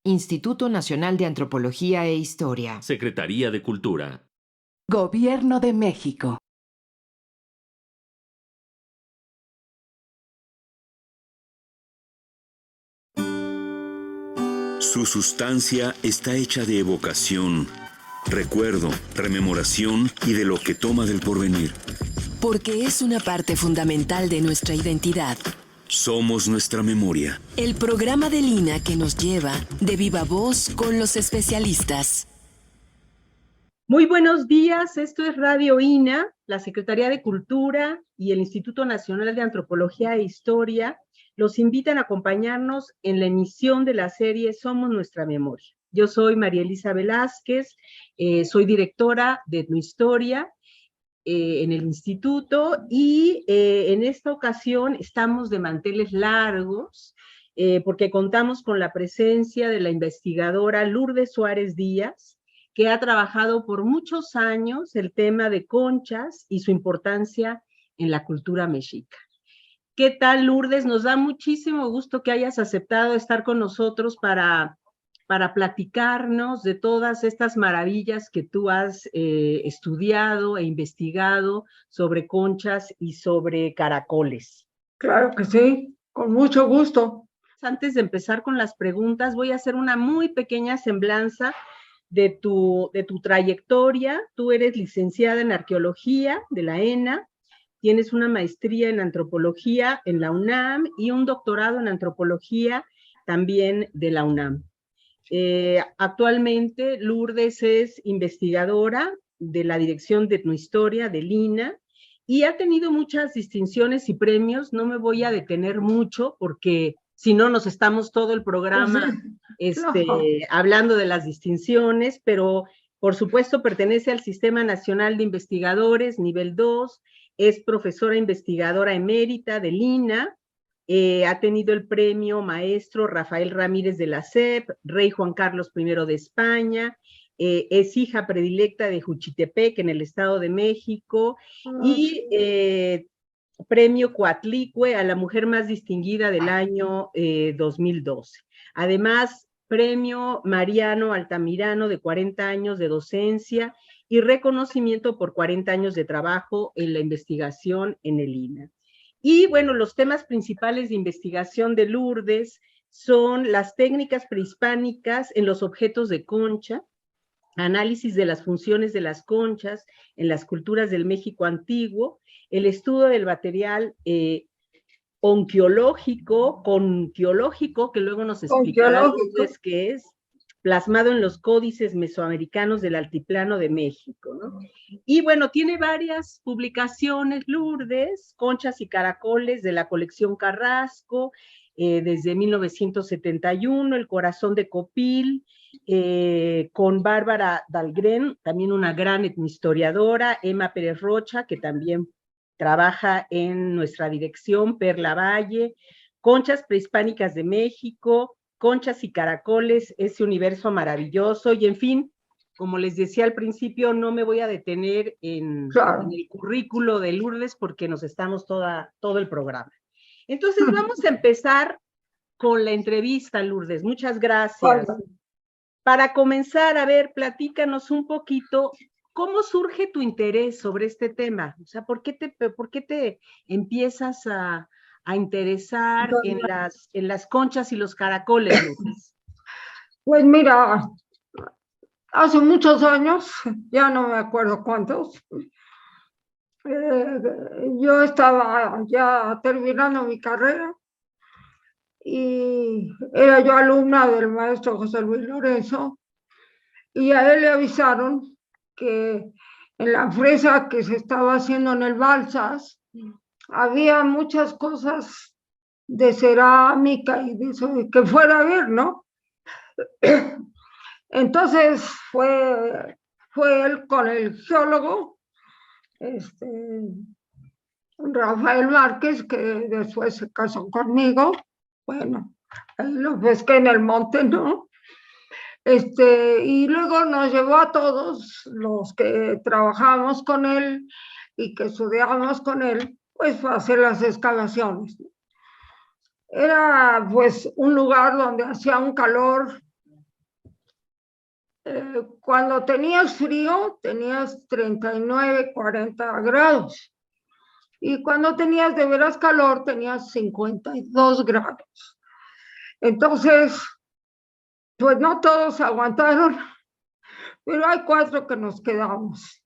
Instituto Nacional de Antropología e Historia. Secretaría de Cultura. Gobierno de México. Su sustancia está hecha de evocación, recuerdo, rememoración y de lo que toma del porvenir. Porque es una parte fundamental de nuestra identidad. Somos nuestra memoria. El programa del INA que nos lleva de viva voz con los especialistas. Muy buenos días, esto es Radio INA, la Secretaría de Cultura y el Instituto Nacional de Antropología e Historia los invitan a acompañarnos en la emisión de la serie Somos Nuestra Memoria. Yo soy María Elisa Velázquez, soy directora de Etnohistoria en el instituto y en esta ocasión estamos de manteles largos porque contamos con la presencia de la investigadora Lourdes Suárez Díaz, que ha trabajado por muchos años el tema de conchas y su importancia en la cultura mexica. ¿Qué tal, Lourdes? Nos da muchísimo gusto que hayas aceptado estar con nosotros para platicarnos de todas estas maravillas que tú has estudiado e investigado sobre conchas y sobre caracoles. Claro que sí, con mucho gusto. Antes de empezar con las preguntas, voy a hacer una muy pequeña semblanza de tu trayectoria. Tú eres licenciada en Arqueología de la ENA, tienes una maestría en Antropología en la UNAM y un doctorado en Antropología también de la UNAM. Actualmente Lourdes es investigadora de la Dirección de Etnohistoria del INA y ha tenido muchas distinciones y premios. No me voy a detener mucho porque si no nos estamos todo el programa hablando de las distinciones, pero por supuesto pertenece al Sistema Nacional de Investigadores, nivel 2, es profesora investigadora emérita del INA, ha tenido el premio Maestro Rafael Ramírez de la SEP, Rey Juan Carlos I de España, es hija predilecta de Juchitepec en el Estado de México, y premio Coatlicue a la mujer más distinguida del año 2012. Además, premio Mariano Altamirano de 40 años de docencia y reconocimiento por 40 años de trabajo en la investigación en el INA. Y bueno, los temas principales de investigación de Lourdes son las técnicas prehispánicas en los objetos de concha, análisis de las funciones de las conchas en las culturas del México antiguo, el estudio del material onquiológico, conquiológico, que luego nos explicará Lourdes qué es, plasmado en los códices mesoamericanos del Altiplano de México, ¿no? Y bueno, tiene varias publicaciones, Lourdes, Conchas y Caracoles, de la colección Carrasco, desde 1971, El Corazón de Copil, con Bárbara Dahlgren, también una gran etnohistoriadora, Emma Pérez Rocha, que también trabaja en nuestra dirección, Perla Valle, Conchas Prehispánicas de México, Conchas y Caracoles, ese universo maravilloso, y en fin, como les decía al principio, no me voy a detener en el currículo de Lourdes porque nos estamos todo el programa. Entonces vamos a empezar con la entrevista, Lourdes, muchas gracias. Para comenzar, a ver, platícanos un poquito, ¿cómo surge tu interés sobre este tema? O sea, ¿por qué te empiezas a interesar en las conchas y los caracoles, Lourdes? Pues mira, hace muchos años, ya no me acuerdo cuántos, yo estaba ya terminando mi carrera y era yo alumna del maestro José Luis Lorenzo, y a él le avisaron que en la fresa que se estaba haciendo en el Balsas había muchas cosas de cerámica y de eso, que fuera a ver, ¿no? Entonces fue él con el geólogo, Rafael Márquez, que después se casó conmigo. Bueno, ahí lo pesqué en el monte, ¿no? Y luego nos llevó a todos los que trabajamos con él y que estudiábamos con él, pues a hacer las excavaciones. Era pues un lugar donde hacía un calor Cuando tenías frío, tenías 39, 40 grados. Y cuando tenías de veras calor, tenías 52 grados. Entonces, pues no todos aguantaron, pero hay 4 que nos quedamos.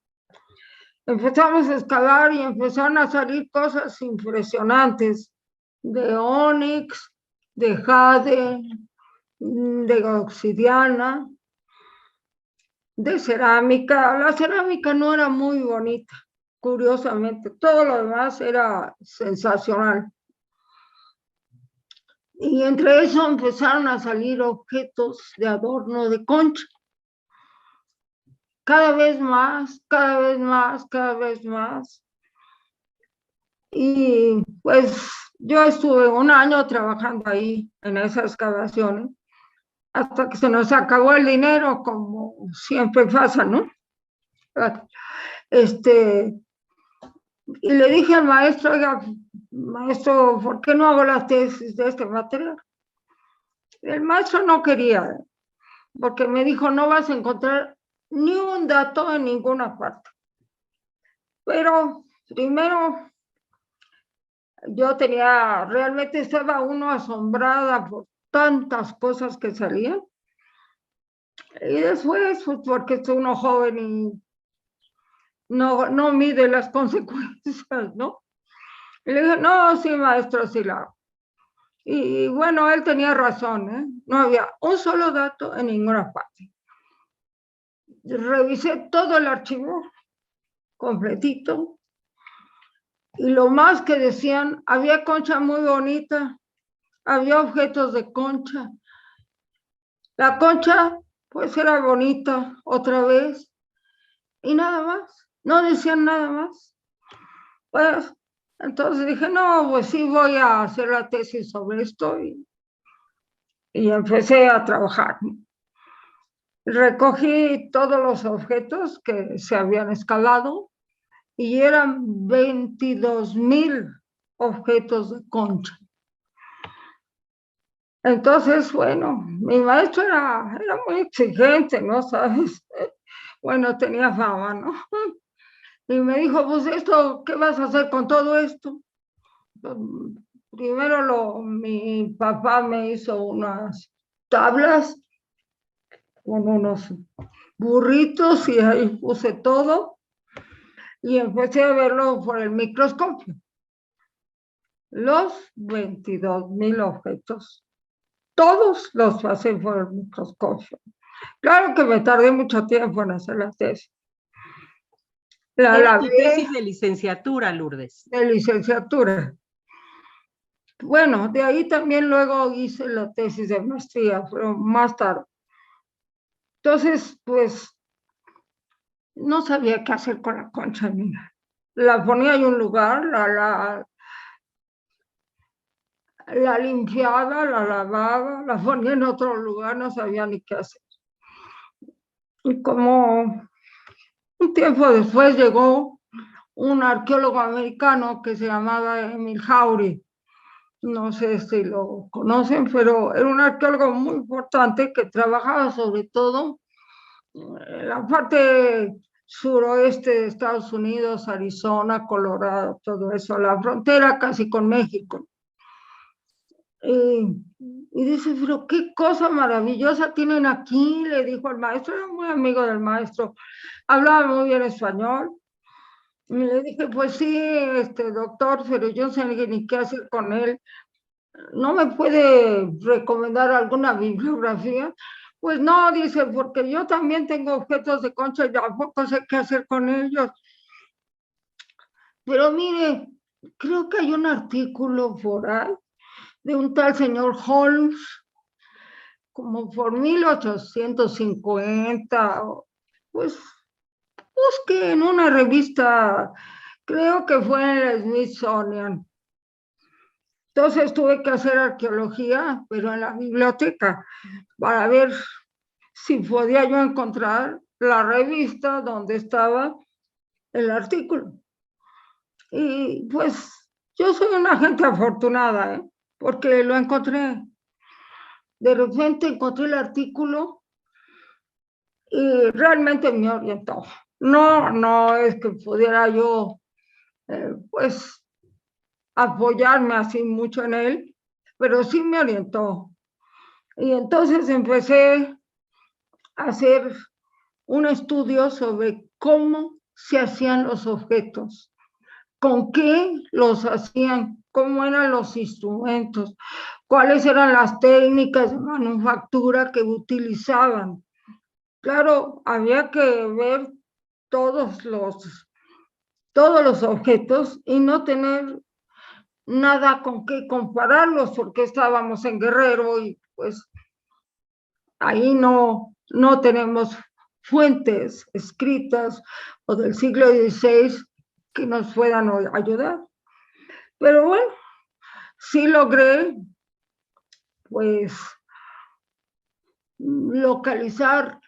Empezamos a escalar y empezaron a salir cosas impresionantes, de ónix, de jade, de obsidiana, de cerámica. La cerámica no era muy bonita, curiosamente. Todo lo demás era sensacional. Y entre eso empezaron a salir objetos de adorno de concha. Cada vez más, cada vez más, cada vez más. Y pues yo estuve un año trabajando ahí en esas excavaciones hasta que se nos acabó el dinero, como siempre pasa, ¿no? Y le dije al maestro, oiga, maestro, ¿por qué no hago la tesis de este material? El maestro no quería, porque me dijo, no vas a encontrar ni un dato en ninguna parte. Pero primero, yo realmente estaba uno asombrada por tantas cosas que salían. Y después, pues porque es uno joven y no mide las consecuencias, ¿no? Y le dije, no, sí, maestro, sí la hago. Y bueno, él tenía razón, ¿eh? No había un solo dato en ninguna parte. Revisé todo el archivo completito y lo más que decían, había concha muy bonita, había objetos de concha. La concha, pues era bonita otra vez y nada más, no decían nada más. Pues entonces dije, no, pues sí voy a hacer la tesis sobre esto y empecé a trabajar. Recogí todos los objetos que se habían escalado y eran 22,000 objetos de concha. Entonces, bueno, mi maestro era muy exigente, ¿no? ¿Sabes? Bueno, tenía fama, ¿no? Y me dijo, pues esto, ¿qué vas a hacer con todo esto? Primero mi papá me hizo unas tablas con unos burritos y ahí puse todo y empecé a verlo por el microscopio. Los 22,000 objetos, todos los pasé por el microscopio. Claro que me tardé mucho tiempo en hacer la tesis. Era tu tesis de licenciatura, Lourdes. De licenciatura. Bueno, de ahí también luego hice la tesis de maestría, pero más tarde. Entonces, pues, no sabía qué hacer con la concha, mira. La ponía en un lugar, la limpiaba, la lavaba, la ponía en otro lugar, no sabía ni qué hacer. Y como un tiempo después llegó un arqueólogo americano que se llamaba Emil Haury. No sé si lo conocen, pero era un arqueólogo muy importante que trabajaba sobre todo en la parte suroeste de Estados Unidos, Arizona, Colorado, todo eso, la frontera casi con México. Y dice, pero qué cosa maravillosa tienen aquí, le dijo el maestro, era muy amigo del maestro, hablaba muy bien español. Y le dije, pues sí, doctor, pero yo no sé ni qué hacer con él. ¿No me puede recomendar alguna bibliografía? Pues no, dice, porque yo también tengo objetos de concha y tampoco sé qué hacer con ellos. Pero mire, creo que hay un artículo por ahí de un tal señor Holmes, como por 1850, pues busque en una revista, creo que fue en el Smithsonian. Entonces tuve que hacer arqueología, pero en la biblioteca, para ver si podía yo encontrar la revista donde estaba el artículo. Y pues yo soy una gente afortunada, ¿eh? Porque lo encontré. De repente encontré el artículo y realmente me orientó. No es que pudiera yo, pues, apoyarme así mucho en él, pero sí me orientó. Y entonces empecé a hacer un estudio sobre cómo se hacían los objetos, con qué los hacían, cómo eran los instrumentos, cuáles eran las técnicas de manufactura que utilizaban. Claro, había que ver todos los objetos y no tener nada con qué compararlos, porque estábamos en Guerrero y pues ahí no tenemos fuentes escritas o del siglo XVI que nos puedan ayudar. Pero bueno, sí logré pues localizar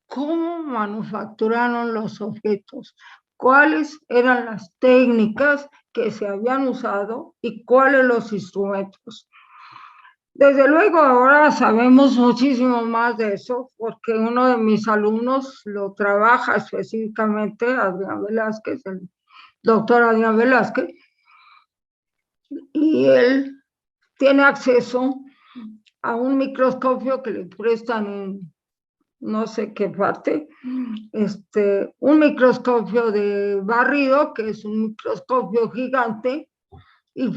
cómo manufacturaron los objetos, cuáles eran las técnicas que se habían usado y cuáles los instrumentos. Desde luego ahora sabemos muchísimo más de eso porque uno de mis alumnos lo trabaja específicamente, Adrián Velázquez, el doctor Adrián Velázquez, y él tiene acceso a un microscopio que le prestan en no sé qué parte, un microscopio de barrido, que es un microscopio gigante, y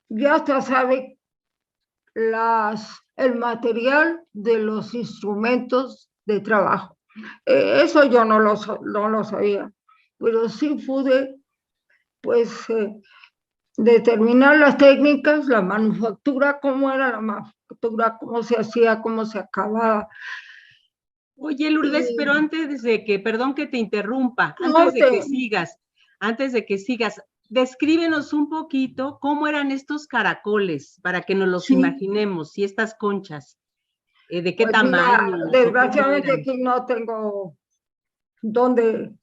ya hasta sabe el material de los instrumentos de trabajo. Eso yo no lo sabía, pero sí pude, pues, determinar las técnicas, la manufactura, cómo era la manufactura, cómo se hacía, cómo se acababa. Oye, Lourdes, pero antes de que, perdón que te interrumpa, antes de que sigas, descríbenos un poquito cómo eran estos caracoles, para que nos los imaginemos, y estas conchas, de qué pues tamaño. Mira, desgraciadamente aquí no tengo dónde,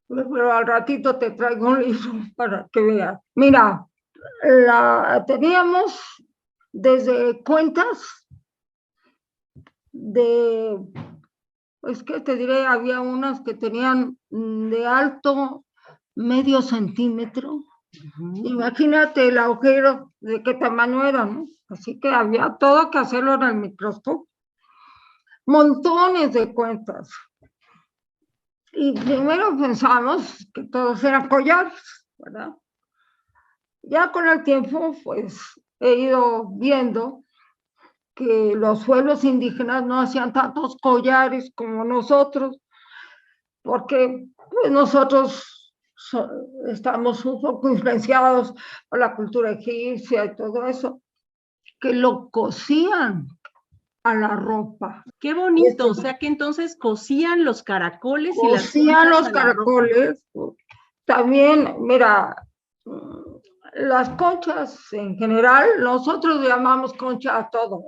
pero al ratito te traigo un libro para que veas. Mira, teníamos desde cuentas pues que te diré, había unas que tenían de alto medio centímetro. Imagínate el agujero de qué tamaño era, ¿no? Así que había todo que hacerlo en el microscopio. Montones de cuentas. Y primero pensamos que todos eran collares, ¿verdad? Ya con el tiempo, pues, he ido viendo que los pueblos indígenas no hacían tantos collares como nosotros, porque pues, nosotros estamos un poco influenciados por la cultura egipcia y todo eso, que lo cosían a la ropa. Qué bonito, o sea que entonces cosían los caracoles y las cosían los caracoles. También, mira, las conchas en general, nosotros llamamos concha a todo,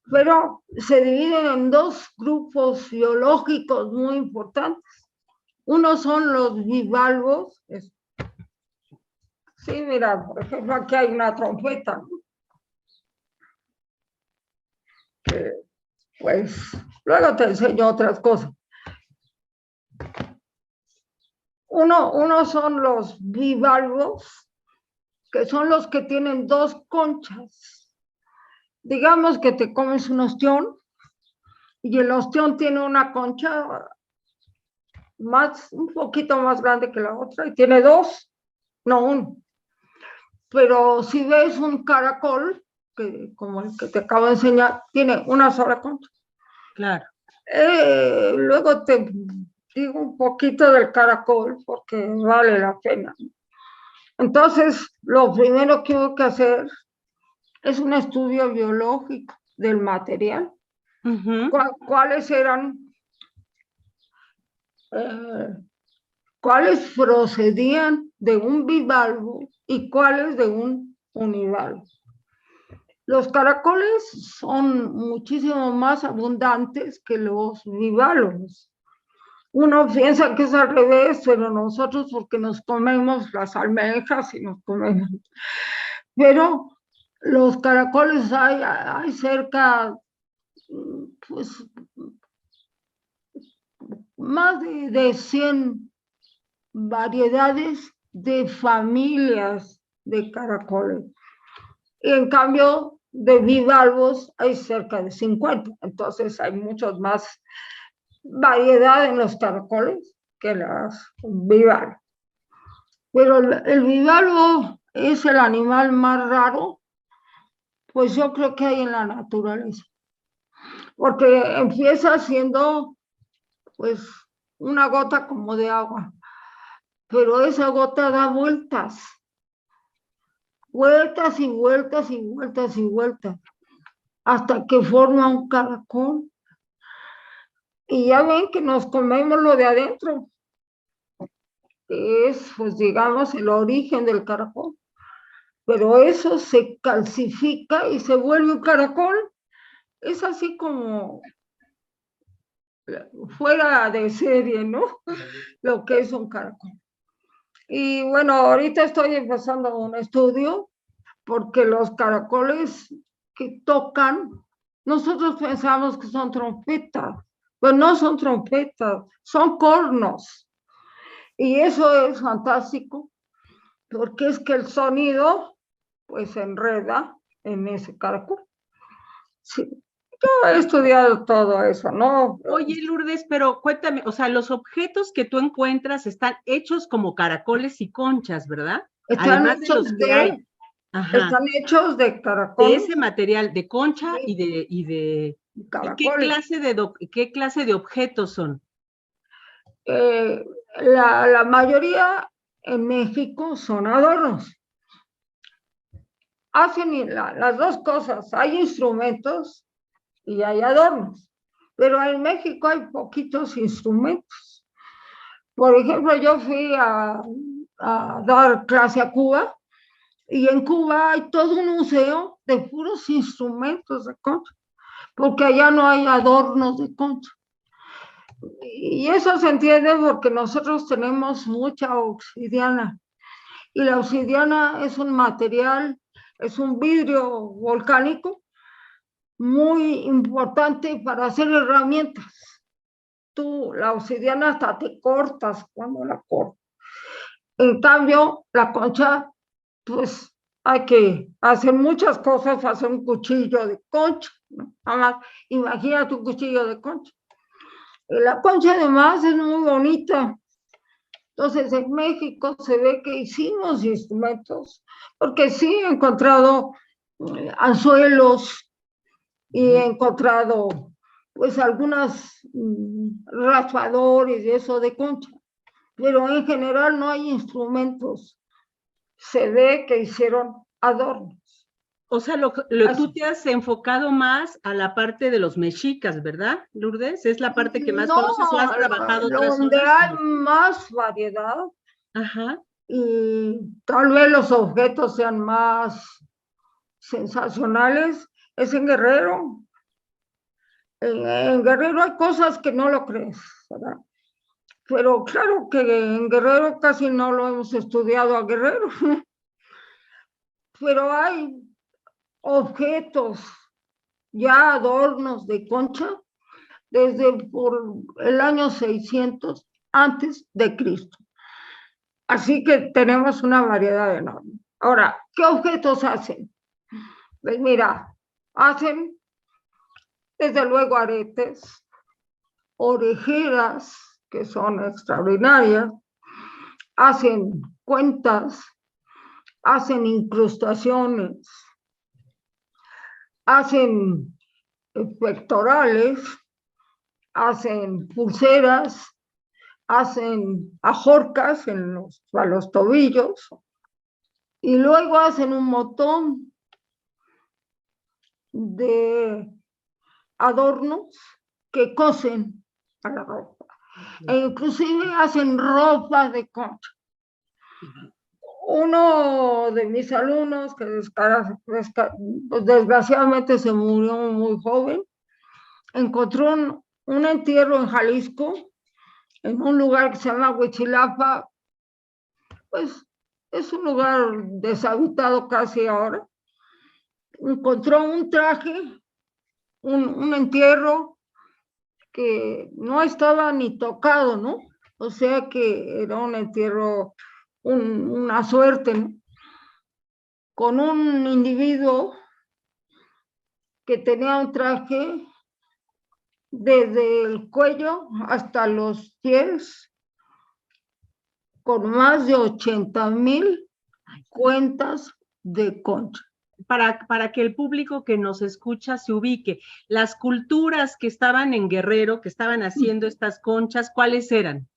pero se dividen en dos grupos biológicos muy importantes. Uno son los bivalvos. Sí, mira, por ejemplo, aquí hay una trompeta, ¿no? Que, pues, luego te enseño otras cosas. Uno son los bivalvos, que son los que tienen dos conchas. Digamos que te comes un ostión y el ostión tiene una concha un poquito más grande que la otra y tiene dos, no uno. Pero si ves un caracol, como el que te acabo de enseñar, tiene una sola concha. Claro. Luego te digo un poquito del caracol porque vale la pena. Entonces, lo primero que hubo que hacer es un estudio biológico del material. ¿Cuáles eran? ¿Cuáles procedían de un bivalvo y cuáles de un univalvo? Los caracoles son muchísimo más abundantes que los bivalvos. Uno piensa que es al revés, pero nosotros porque nos comemos las almejas y nos comemos. Pero los caracoles hay cerca pues más de 100 variedades de familias de caracoles. Y en cambio, de bivalvos hay cerca de 50. Entonces hay muchas más variedad en los caracoles que las bivalvos. Pero el bivalvo es el animal más raro, pues yo creo que hay en la naturaleza. Porque empieza siendo, pues, una gota como de agua. Pero esa gota da vueltas. Vueltas y vueltas y vueltas y vueltas. Hasta que forma un caracol. Y ya ven que nos comemos lo de adentro. Que es, pues, digamos, el origen del caracol. Pero eso se calcifica y se vuelve un caracol. Es así como fuera de serie, ¿no? Lo que es un caracol. Y bueno, ahorita estoy empezando un estudio porque los caracoles que tocan, nosotros pensamos que son trompetas, pero no son trompetas, son cornos. Y eso es fantástico porque es que el sonido pues se enreda en ese caracol. Sí. Yo he estudiado todo eso, ¿no? Oye, Lourdes, pero cuéntame, o sea, los objetos que tú encuentras están hechos como caracoles y conchas, ¿verdad? Están Además de los hechos que hay. de, Ajá. están hechos de De caracol ese material, de concha Sí. y de ¿y caracoles. qué clase de objetos son? La mayoría en México son adornos. Hacen las dos cosas, hay instrumentos y hay adornos, pero en México hay poquitos instrumentos. Por ejemplo, yo fui a dar clase a Cuba y en Cuba hay todo un museo de puros instrumentos de concha, porque allá no hay adornos de concha. Y eso se entiende porque nosotros tenemos mucha obsidiana y la obsidiana es un material, es un vidrio volcánico muy importante para hacer herramientas. Tú, la obsidiana hasta te cortas cuando la cortas. En cambio, la concha, pues hay que hacer muchas cosas para hacer un cuchillo de concha, ¿no? Además, imagínate un cuchillo de concha. La concha además es muy bonita. Entonces, en México se ve que hicimos instrumentos, porque sí he encontrado anzuelos y he encontrado pues algunas raspadores y eso de concha, pero en general no hay instrumentos. Se ve que hicieron adornos. O sea, tú te has enfocado más a la parte de los mexicas, ¿verdad, Lourdes? Es la parte que más No, conoces o has trabajado otras donde zonas. hay más variedad Ajá. y tal vez los objetos sean más sensacionales es en Guerrero. En Guerrero hay cosas que no lo crees, ¿verdad? Pero claro que en Guerrero casi no lo hemos estudiado a Guerrero. Pero hay objetos, ya adornos de concha, desde por el año 600 antes de Cristo. Así que tenemos una variedad enorme. Ahora, ¿qué objetos hacen? Pues mira, hacen desde luego aretes, orejeras, que son extraordinarias, hacen cuentas, hacen incrustaciones, hacen pectorales, hacen pulseras, hacen ajorcas a los tobillos y luego hacen un montón de adornos que cosen a la ropa. E inclusive hacen ropa de concha. Uno de mis alumnos, que desgraciadamente se murió muy joven, encontró un entierro en Jalisco, en un lugar que se llama Huichilapa, pues es un lugar deshabitado casi ahora. Encontró un traje un entierro que no estaba ni tocado, ¿no? O sea que era un entierro, una suerte, ¿no? Con un individuo que tenía un traje desde el cuello hasta los pies, con más de 80,000 cuentas de concha. Para que el público que nos escucha se ubique, las culturas que estaban en Guerrero, que estaban haciendo estas conchas, ¿cuáles eran?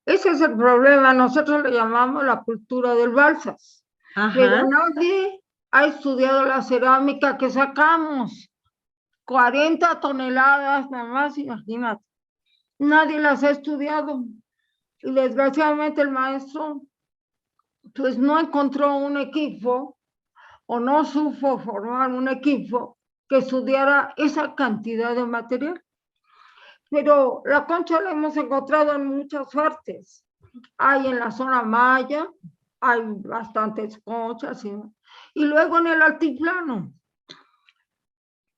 Ese es el problema, nosotros le llamamos la cultura del balsas. Ajá. Pero nadie ha estudiado la cerámica que sacamos. 40 toneladas, nada más, imagínate. Nadie las ha estudiado. Y desgraciadamente el maestro, pues no encontró un equipo o no supo formar un equipo que estudiara esa cantidad de material. Pero la concha la hemos encontrado en muchas partes. Hay en la zona maya, hay bastantes conchas. Y luego en el altiplano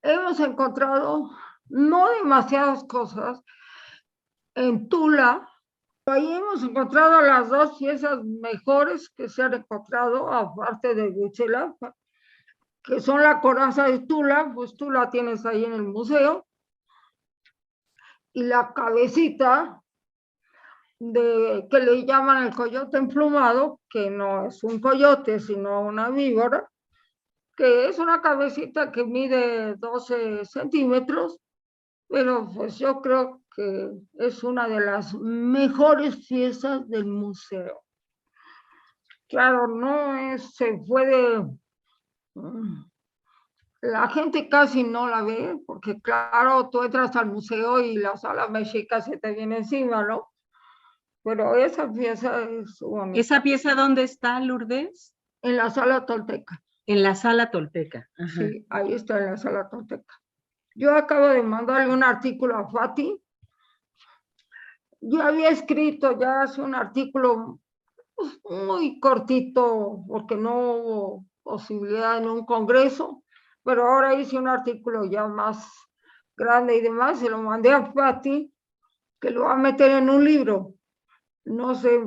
hemos encontrado no demasiadas cosas. En Tula, ahí hemos encontrado las dos piezas mejores que se han encontrado, aparte de Huitzilapan, que son la coraza de Tula, pues tú la tienes ahí en el museo, y la cabecita que le llaman el coyote emplumado, que no es un coyote, sino una víbora, que es una cabecita que mide 12 centímetros, pero pues yo creo que es una de las mejores piezas del museo. Claro, no se puede, la gente casi no la ve, porque claro, tú entras al museo y la sala mexica se te viene encima, ¿no? Pero esa pieza es bonita. ¿Esa pieza dónde está, Lourdes? En la sala tolteca. En la sala tolteca. Ajá. Sí, ahí está en la sala tolteca. Yo acabo de mandarle un artículo a Fati. Yo había escrito ya hace un artículo muy cortito, porque no hubo posibilidad en un congreso, pero ahora hice un artículo ya más grande y demás, se lo mandé a Fati, que lo va a meter en un libro. No sé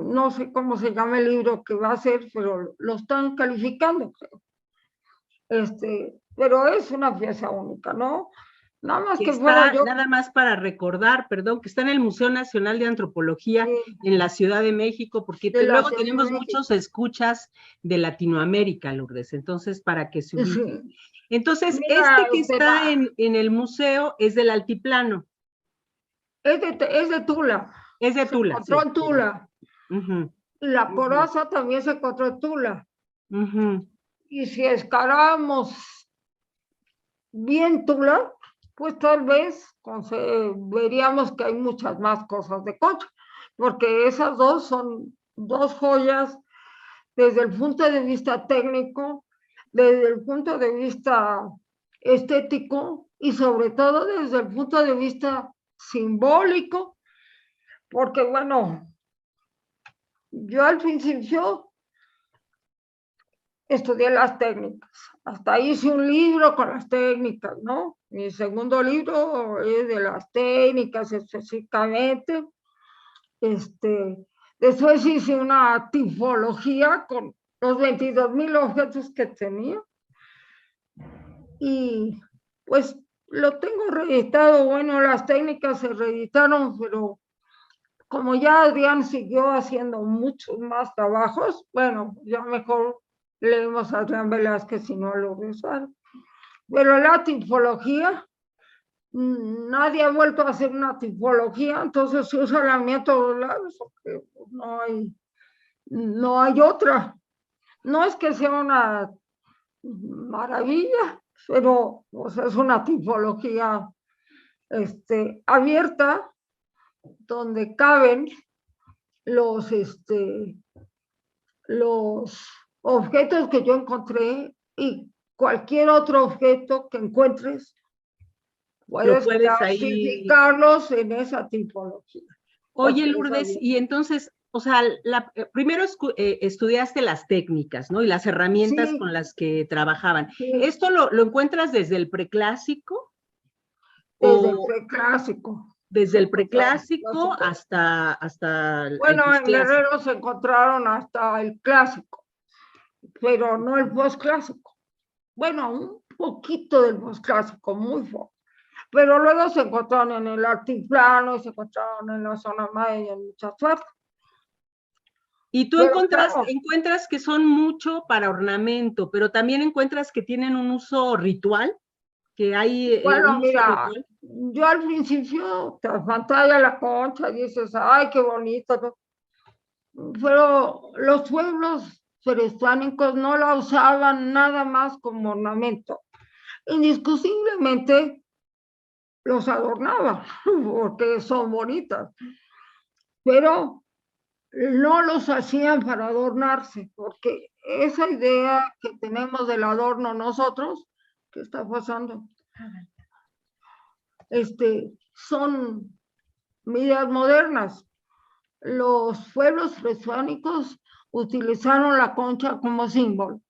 cómo se llama el libro que va a hacer, pero lo están calificando, creo. Pero es una pieza única, ¿no? Nada más que fuera yo. Nada más para recordar, perdón, que está en el Museo Nacional de Antropología en la Ciudad de México, porque luego tenemos muchos escuchas de Latinoamérica, Lourdes, entonces para que se ubique. Sí. Entonces, mira, que está en el museo es del altiplano. Es de Tula. Es de Tula. Se encontró en Tula. La coraza también se encontró en Tula. Y si escalamos bien Tula, pues tal vez veríamos que hay muchas más cosas de concha, porque esas dos son dos joyas desde el punto de vista técnico, desde el punto de vista estético y sobre todo desde el punto de vista simbólico, porque bueno, yo al principio estudié las técnicas, hasta hice un libro con las técnicas, ¿no? Mi segundo libro es de las técnicas específicamente. Después hice una tipología con los 22,000 objetos que tenía. Y pues lo tengo reeditado. Bueno, las técnicas se reeditaron, pero como ya Adrián siguió haciendo muchos más trabajos, bueno, ya mejor leemos a Adrián Velázquez y no lo usaron. Pero la tipología, nadie ha vuelto a hacer una tipología, entonces se usa la mía a todos lados, porque no hay otra. No es que sea una maravilla, pero pues, es una tipología abierta, donde caben los objetos que yo encontré y cualquier otro objeto que encuentres, puedes clasificarlos en esa tipología. Oye, Lourdes, y entonces, o sea, primero estudiaste las técnicas, ¿no? Y las herramientas con las que trabajaban. Sí. ¿Esto lo encuentras desde el preclásico? Desde el o preclásico. desde el Se encontraron preclásico clásicos. hasta el Bueno, en posclásico? Guerrero se encontraron hasta el clásico, pero no el posclásico. Bueno, un poquito del posclásico, muy poco. Pero luego se encontraron en el altiplano, se encontraron en la zona maya, en muchas partes. Y tú Pero claro, encuentras que son mucho para ornamento, pero también encuentras que tienen un uso ritual, que hay bueno, un uso mira, ritual. yo al principio te pantalla la concha y dices, ay, qué bonito, ¿no? Pero los pueblos prehispánicos no la usaban nada más como ornamento. Indiscutiblemente los adornaban, porque son bonitas, pero no los hacían para adornarse, porque esa idea que tenemos del adorno nosotros, ¿qué está pasando? Son ideas modernas. Los pueblos prehispánicos utilizaron la concha como símbolo.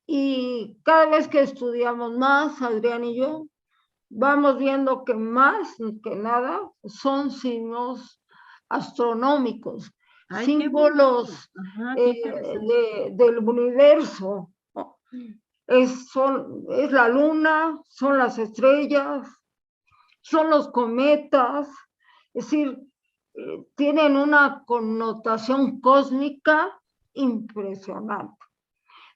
Y cada vez que estudiamos más, Adrián y yo, vamos viendo que más que nada son signos astronómicos, Ay, qué bonito. símbolos Ajá, qué interesante. del universo. ¿No? Es la luna, son las estrellas, son los cometas, es decir, tienen una connotación cósmica impresionante.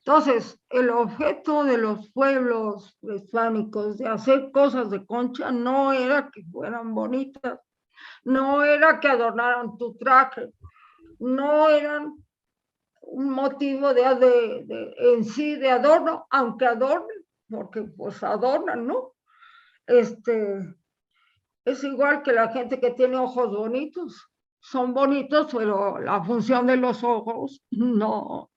Entonces, el objeto de los pueblos prehispánicos de hacer cosas de concha no era que fueran bonitas, no era que adornaran tu traje, no eran un motivo en sí de adorno, aunque adornen, porque pues adornan, ¿no? Es igual que la gente que tiene ojos bonitos, son bonitos, pero la función de los ojos no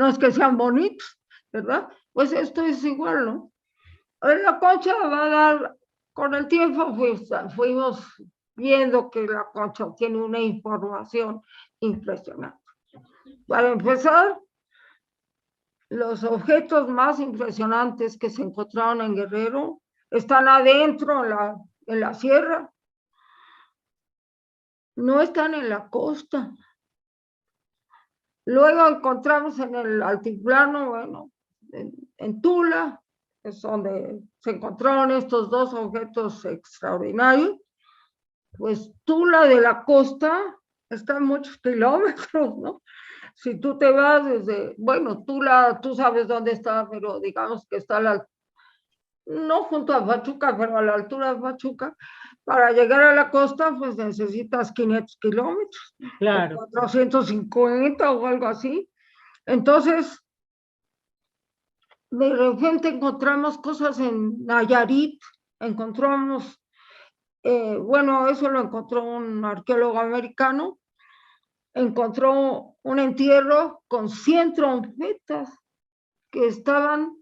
es que sean bonitos, ¿verdad? Pues esto es igual, ¿no? La concha va a dar, con el tiempo fuimos viendo que la concha tiene una información impresionante. Para empezar, los objetos más impresionantes que se encontraron en Guerrero están adentro en la sierra, no están en la costa. Luego encontramos en el altiplano, bueno, en Tula, es donde se encontraron estos dos objetos extraordinarios. Pues Tula de la costa está a muchos kilómetros, ¿no? Si tú te vas desde, bueno, Tula, tú sabes dónde está, pero digamos que está no junto a Pachuca, pero a la altura de Pachuca. Para llegar a la costa, pues necesitas 500 kilómetros, Claro. o 450 o algo así. Entonces, de repente encontramos cosas en Nayarit, encontramos, bueno, eso lo encontró un arqueólogo americano, encontró un entierro con 100 trompetas que estaban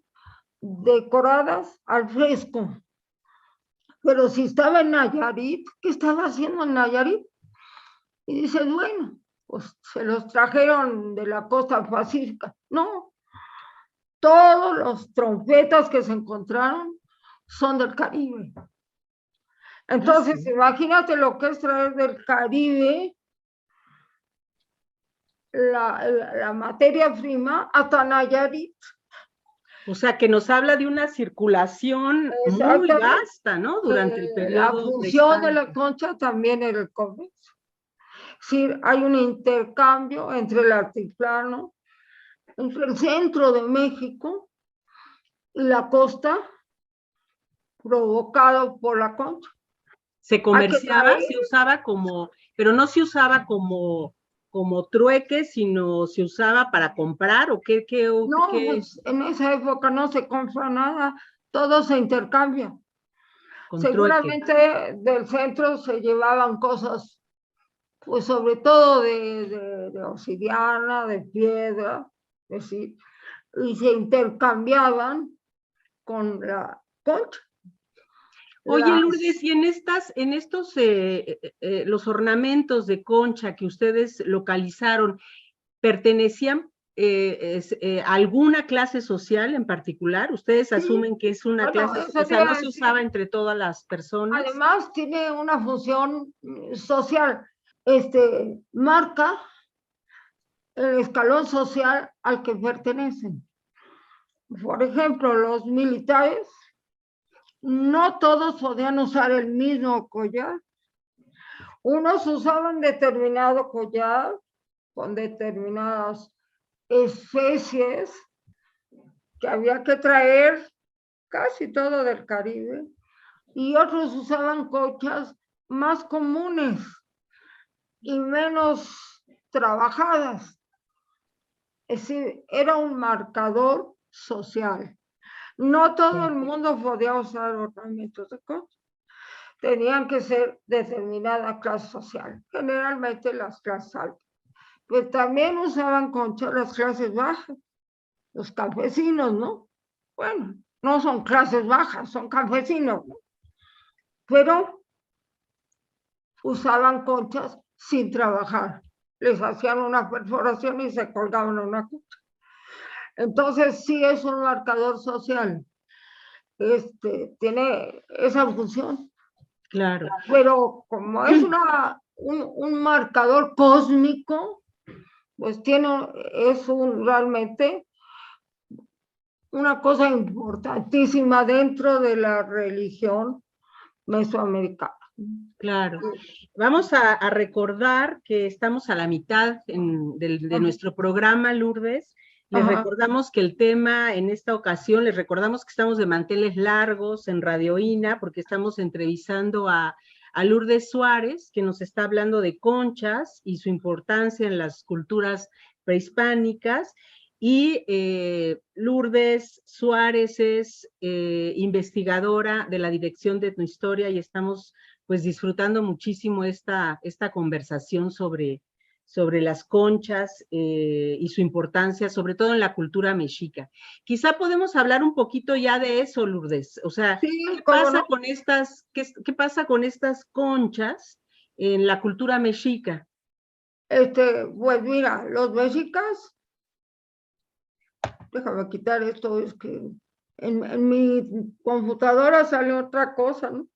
decoradas al fresco. Pero si estaba en Nayarit, ¿qué estaba haciendo en Nayarit? Y dices, bueno, pues se los trajeron de la costa pacífica. No, todos los trompetas que se encontraron son del Caribe. Entonces, sí, imagínate lo que es traer del Caribe la materia prima hasta Nayarit. O sea, que nos habla de una circulación muy vasta, ¿no? Durante el periodo. La función de la concha también era el comercio. Sí, hay un intercambio entre el altiplano, entre el centro de México y la costa, provocado por la concha. Se comerciaba, se usaba como, pero no se usaba como trueque, sino se usaba para comprar, ¿o qué? No, pues en esa época no se compra nada, todo se intercambia. Seguramente trueque. Del centro se llevaban cosas, pues sobre todo de obsidiana, de piedra, es decir, y se intercambiaban con la concha. Oye, Lourdes, y en estos los ornamentos de concha que ustedes localizaron, ¿pertenecían alguna clase social en particular? ¿Ustedes asumen que es una Bueno, clase, eso o te sea, iba no a se decir. usaba entre todas las personas? Además, tiene una función social. Marca el escalón social al que pertenecen. Por ejemplo, los militares, no todos podían usar el mismo collar. Unos usaban determinado collar con determinadas especies que había que traer casi todo del Caribe, y otros usaban colchas más comunes y menos trabajadas. Es decir, era un marcador social. No todo el mundo podía usar ornamentos de concha. Tenían que ser determinada clase social, generalmente las clases altas. Pues también usaban concha las clases bajas, los campesinos, ¿no? Bueno, no son clases bajas, son campesinos, ¿no? Pero usaban conchas sin trabajar. Les hacían una perforación y se colgaban en una concha. Entonces sí es un marcador social. Tiene esa función. Claro. Pero como es un marcador cósmico, pues realmente una cosa importantísima dentro de la religión mesoamericana. Claro. Vamos a recordar que estamos a la mitad de nuestro programa, Lourdes. Les recordamos que el tema en esta ocasión, les recordamos que estamos de manteles largos en Radio INA, porque estamos entrevistando a Lourdes Suárez, que nos está hablando de conchas y su importancia en las culturas prehispánicas. Y Lourdes Suárez es investigadora de la Dirección de Etnohistoria y estamos pues disfrutando muchísimo esta conversación sobre las conchas y su importancia, sobre todo en la cultura mexica. Quizá podemos hablar un poquito ya de eso, Lourdes. O sea, sí, ¿qué pasa con qué pasa con estas conchas en la cultura mexica? Pues mira, los mexicas, déjame quitar esto, es que en mi computadora sale otra cosa, ¿no?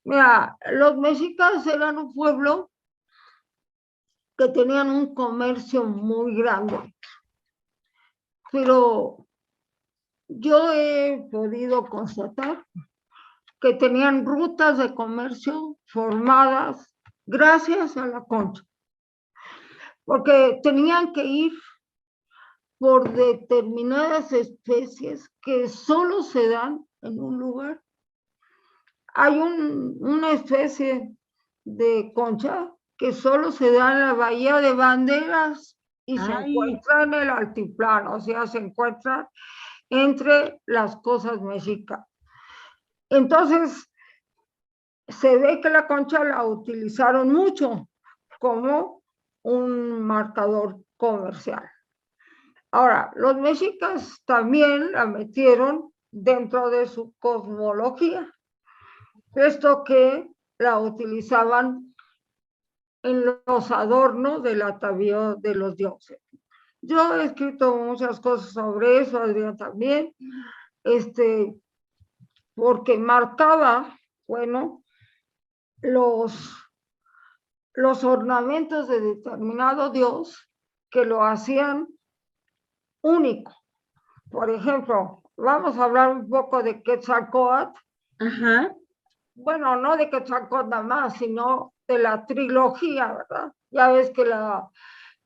Mira, los mexicas eran un pueblo que tenían un comercio muy grande, pero yo he podido constatar que tenían rutas de comercio formadas gracias a la concha, porque tenían que ir por determinadas especies que solo se dan en un lugar. Hay una especie de concha que solo se da en la bahía de Banderas y se encuentra en el altiplano, o sea, se encuentra entre las costas mexicas. Entonces, se ve que la concha la utilizaron mucho como un marcador comercial. Ahora, los mexicas también la metieron dentro de su cosmología, puesto que la utilizaban en los adornos del atavío de los dioses. Yo he escrito muchas cosas sobre eso, Adrián también, porque marcaba, bueno, los ornamentos de determinado dios que lo hacían único. Por ejemplo, vamos a hablar un poco de Quetzalcóatl. Ajá. Bueno, no de Quetzalcóatl nada más, sino de la trilogía, ¿verdad? Ya ves que la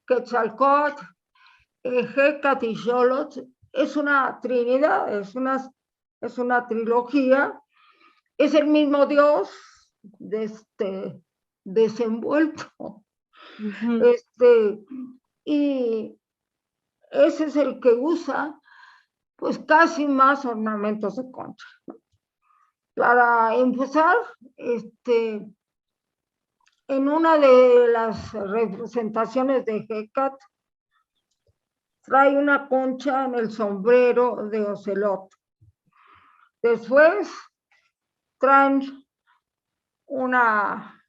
Quetzalcóatl, Hécatl y Xolotl es una trinidad, es una trilogía, es el mismo dios desenvuelto. Y ese es el que usa pues casi más ornamentos de concha, ¿no? Para empezar, en una de las representaciones de Hécatl trae una concha en el sombrero de ocelot. Después traen una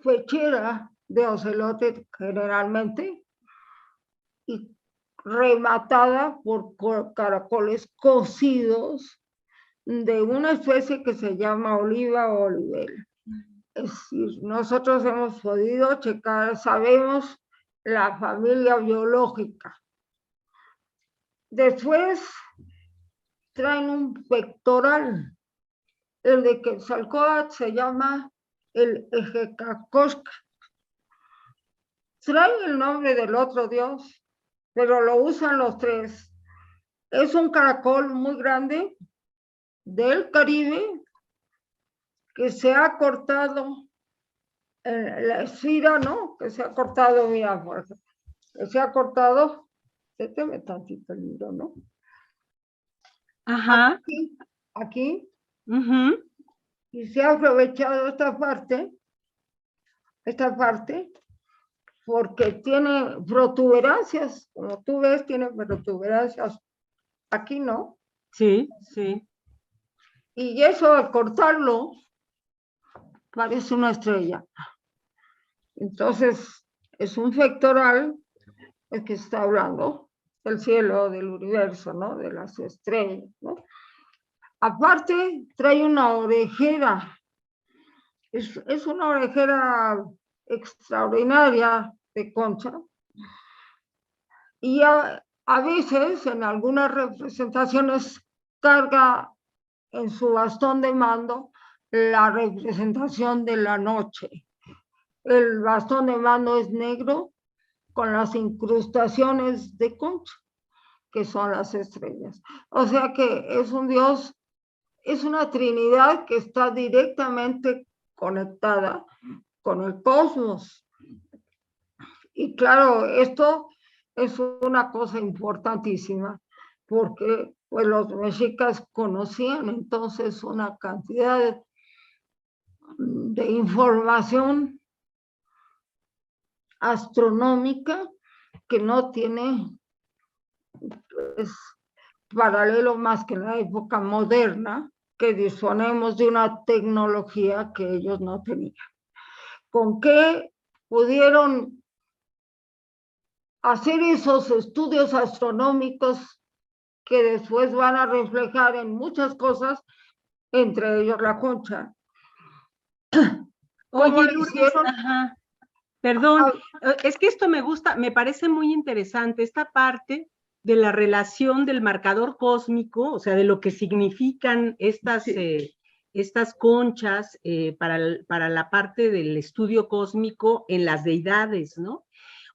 pechera de ocelote generalmente, y rematada por caracoles cocidos de una especie que se llama oliva o olivela. Es decir, nosotros hemos podido checar, sabemos la familia biológica. Después traen un pectoral. El de Quetzalcóatl se llama el Ejecacosca. Trae el nombre del otro dios, pero lo usan los tres. Es un caracol muy grande del Caribe que se ha cortado en la esfera, ¿no? Que se ha cortado, mira, por ejemplo, que se ha cortado, déjame tantito el libro, ¿no? Ajá. Aquí, Ujú. y se ha aprovechado esta parte, porque tiene protuberancias, como tú ves, tiene protuberancias. Aquí no. Sí, sí. Y eso al cortarlo parece una estrella. Entonces, es un pectoral el que está hablando del cielo, del universo, ¿no? De las estrellas, ¿no? Aparte, trae una orejera. Es una orejera extraordinaria de concha. Y a veces, en algunas representaciones, carga en su bastón de mando la representación de la noche. El bastón de mando es negro con las incrustaciones de concha, que son las estrellas. O sea que es un dios, es una trinidad que está directamente conectada con el cosmos. Y claro, esto es una cosa importantísima, porque pues, los mexicas conocían entonces una cantidad de información astronómica que no tiene pues, paralelo más que en la época moderna, que disponemos de una tecnología que ellos no tenían. ¿Con qué pudieron hacer esos estudios astronómicos que después van a reflejar en muchas cosas, entre ellos la concha? ¿Cómo Oye, le Lourdes, hicieron? ajá. Perdón, es que esto me gusta, me parece muy interesante, esta parte de la relación del marcador cósmico, o sea, de lo que significan estas conchas para la parte del estudio cósmico en las deidades, ¿no?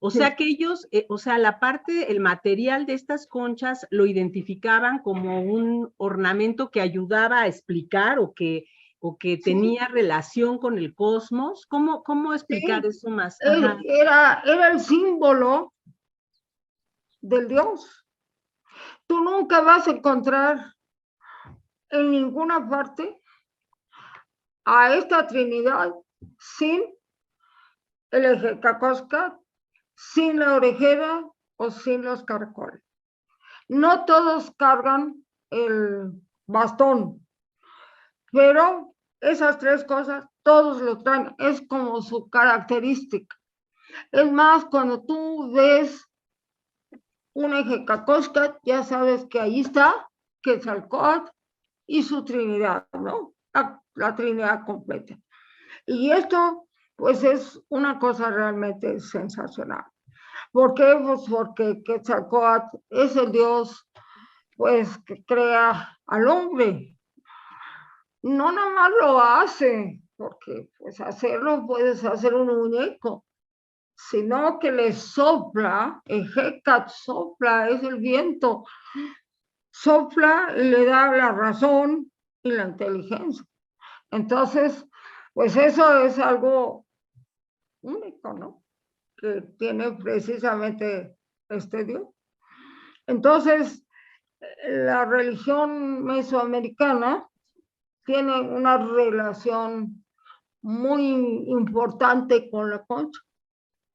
O sea que ellos, o sea, la parte, el material de estas conchas lo identificaban como un ornamento que ayudaba a explicar o que tenía relación con el cosmos. ¿Cómo explicar Sí, eso más? Ajá. era el símbolo del dios. Tú nunca vas a encontrar en ninguna parte a esta trinidad sin el Ejecacosca, sin la orejera o sin los caracoles. No todos cargan el bastón, pero esas tres cosas todos lo traen, es como su característica. Es más, cuando tú ves un Ejecacosca, ya sabes que ahí está Quetzalcóatl y su Trinidad, ¿no? La Trinidad completa. Y esto, pues, es una cosa realmente sensacional. ¿Por qué? Pues porque Quetzalcóatl es el dios, pues, que crea al hombre. No nada más lo hace, porque, pues, hacerlo puedes hacer un muñeco, sino que le sopla, Ejecat sopla, es el viento, sopla y le da la razón y la inteligencia. Entonces, pues eso es algo único, ¿no? Que tiene precisamente este Dios. Entonces, la religión mesoamericana tiene una relación muy importante con la concha.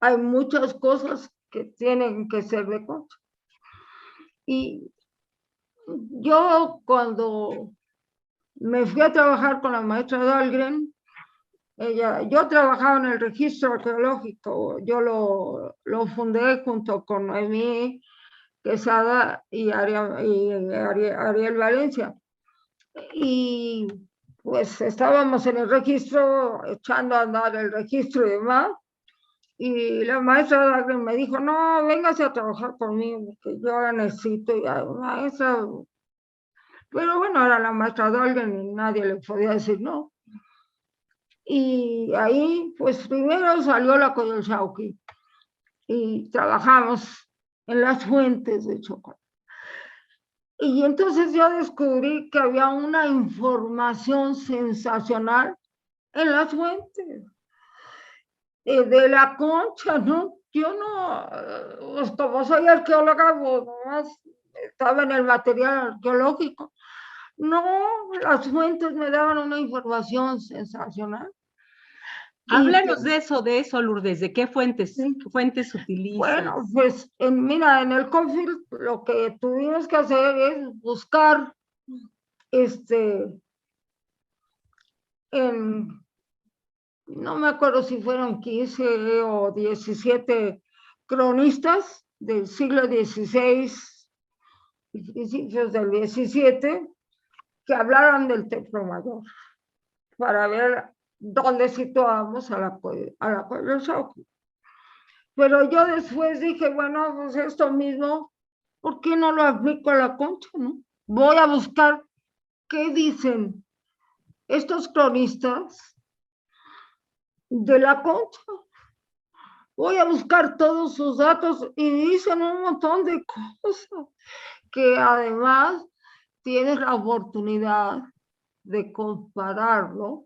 Hay muchas cosas que tienen que ser de concha. Y yo cuando me fui a trabajar con la maestra Dahlgren, Yo trabajaba en el registro arqueológico, yo lo fundé junto con Noemí Quesada y Ariel Valencia. Y pues estábamos en el registro, echando a andar el registro y demás, y la maestra Dagny me dijo, no, véngase a trabajar conmigo, porque yo la necesito, y la maestra, pero bueno, era la maestra Dagny y nadie le podía decir no. Y ahí, pues primero salió la Coyolxauhqui, y trabajamos en las fuentes de chocolate. Y entonces yo descubrí que había una información sensacional en las fuentes de la Concha, ¿no? Yo no, pues como soy arqueóloga, pues nomás estaba en el material arqueológico. No, las fuentes me daban una información sensacional. Háblanos de eso, Lourdes, ¿de qué fuentes utilizas? Bueno, pues mira, en el COFIL lo que tuvimos que hacer es buscar no me acuerdo si fueron 15 o 17 cronistas del siglo XVI y principios del XVII que hablaran del Templo Mayor para ver dónde situábamos a la Coyolxauhqui. Pero yo después dije, bueno, pues esto mismo, ¿por qué no lo aplico a la Concha, no? Voy a buscar qué dicen estos cronistas de la Concha. Voy a buscar todos sus datos y dicen un montón de cosas que además tienes la oportunidad de compararlo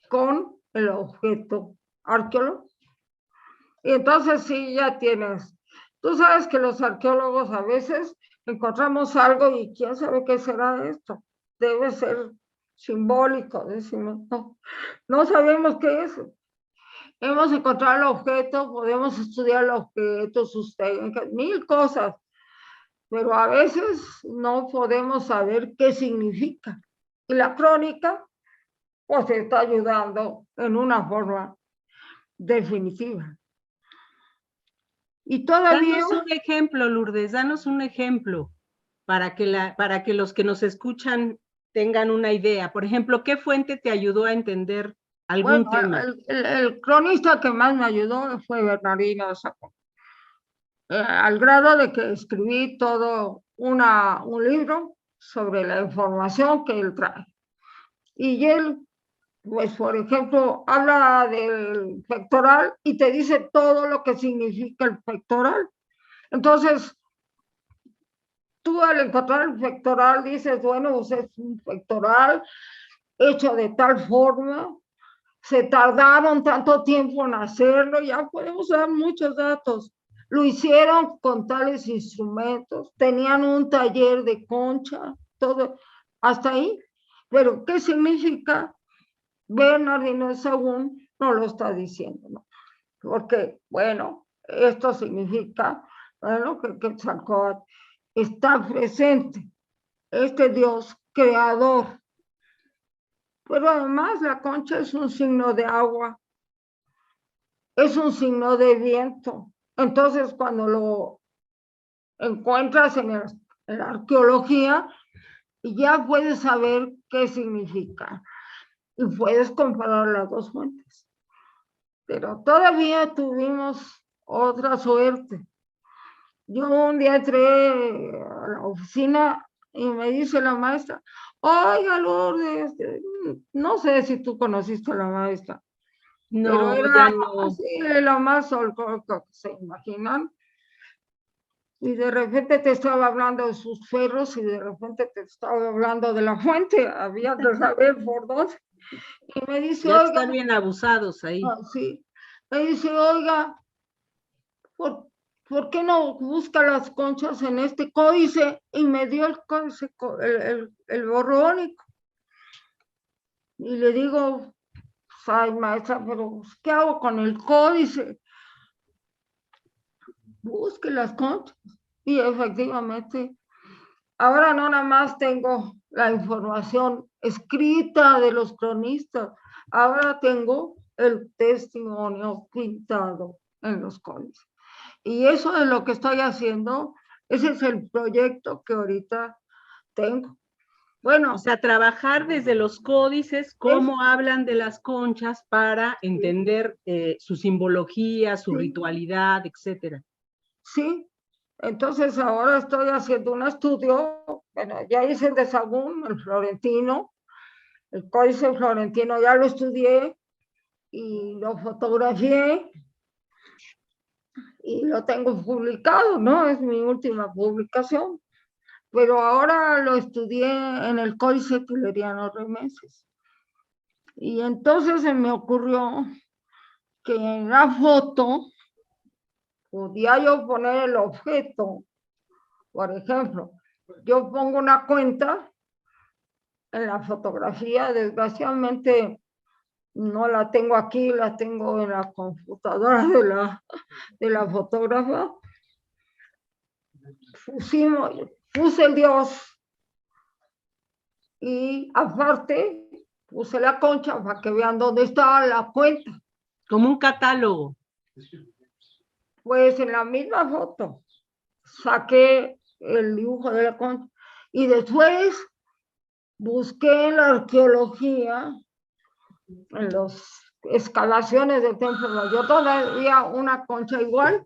con el objeto arqueológico. Y entonces sí, ya tienes. Tú sabes que los arqueólogos a veces encontramos algo y quién sabe qué será esto. Debe ser simbólico, decimos. No sabemos qué es. Hemos encontrado el objeto, podemos estudiar el objeto, sus técnicas, mil cosas, pero a veces no podemos saber qué significa. Y la crónica, pues, está ayudando en una forma definitiva. Y todavía... Danos un ejemplo, Lourdes, danos un ejemplo para que los que nos escuchan tengan una idea. Por ejemplo, ¿qué fuente te ayudó a entender algún tema? El cronista que más me ayudó fue Bernardino de Sahagún. Al grado de que escribí todo un libro sobre la información que él trae. Y él, pues, por ejemplo, habla del pectoral y te dice todo lo que significa el pectoral. Entonces, tú al encontrar el pectoral dices, bueno, pues es un pectoral hecho de tal forma, se tardaron tanto tiempo en hacerlo, ya podemos dar muchos datos. Lo hicieron con tales instrumentos, tenían un taller de concha, todo, hasta ahí. Pero, ¿qué significa? Bernardino de Sahagún no lo está diciendo, ¿no? Porque, bueno, esto significa, bueno, que Quetzalcóatl está presente, este Dios creador. Pero además la concha es un signo de agua, es un signo de viento. Entonces, cuando lo encuentras en la arqueología, ya puedes saber qué significa y puedes comparar las dos fuentes. Pero todavía tuvimos otra suerte. Yo un día entré a la oficina y me dice la maestra, oiga, Lourdes, no sé si tú conociste a la maestra. No, pero era ya no. así, lo más folclórico que se imaginan. Y de repente te estaba hablando de sus ferros y de repente te estaba hablando de la fuente. Había que saber por dónde. Y me dice, Ya oiga. están bien abusados ahí. Sí. Me dice, oiga, ¿por qué no busca las conchas en este códice? Y me dio el códice, el borrónico. Y le digo, ay, maestra, pero ¿qué hago con el códice? Busque las conchas. Y efectivamente, ahora no nada más tengo la información escrita de los cronistas, ahora tengo el testimonio pintado en los códices. Y eso es lo que estoy haciendo. Ese es el proyecto que ahorita tengo. Bueno, O sea, trabajar desde los códices, cómo hablan de las conchas para entender su simbología, su Sí. ritualidad, etcétera. sí. Entonces ahora estoy haciendo un estudio. Bueno, ya hice el de Sahagún, el florentino, el códice florentino ya lo estudié y lo fotografié y lo tengo publicado, ¿no? Es mi última publicación. Pero ahora lo estudié en el Códice Tilleriano Remeses. Y entonces se me ocurrió que en la foto podía yo poner el objeto. Por ejemplo, yo pongo una cuenta en la fotografía, desgraciadamente no la tengo aquí, la tengo en la computadora de la fotógrafa. Puse el Dios y aparte puse la concha para que vean dónde estaba la cuenta. Como un catálogo. Pues en la misma foto saqué el dibujo de la concha y después busqué en la arqueología, en las excavaciones del Templo Mayor, todavía una concha igual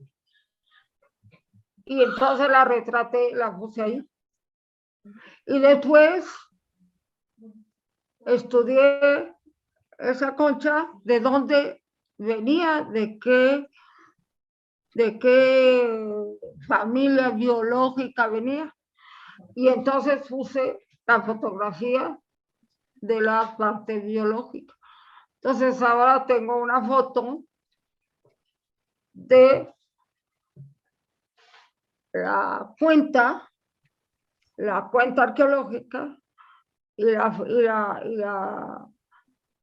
y entonces la retraté, la puse ahí. Y después estudié esa concha, de dónde venía, de qué familia biológica venía. Y entonces puse la fotografía de la parte biológica. Entonces ahora tengo una foto de la cuenta arqueológica y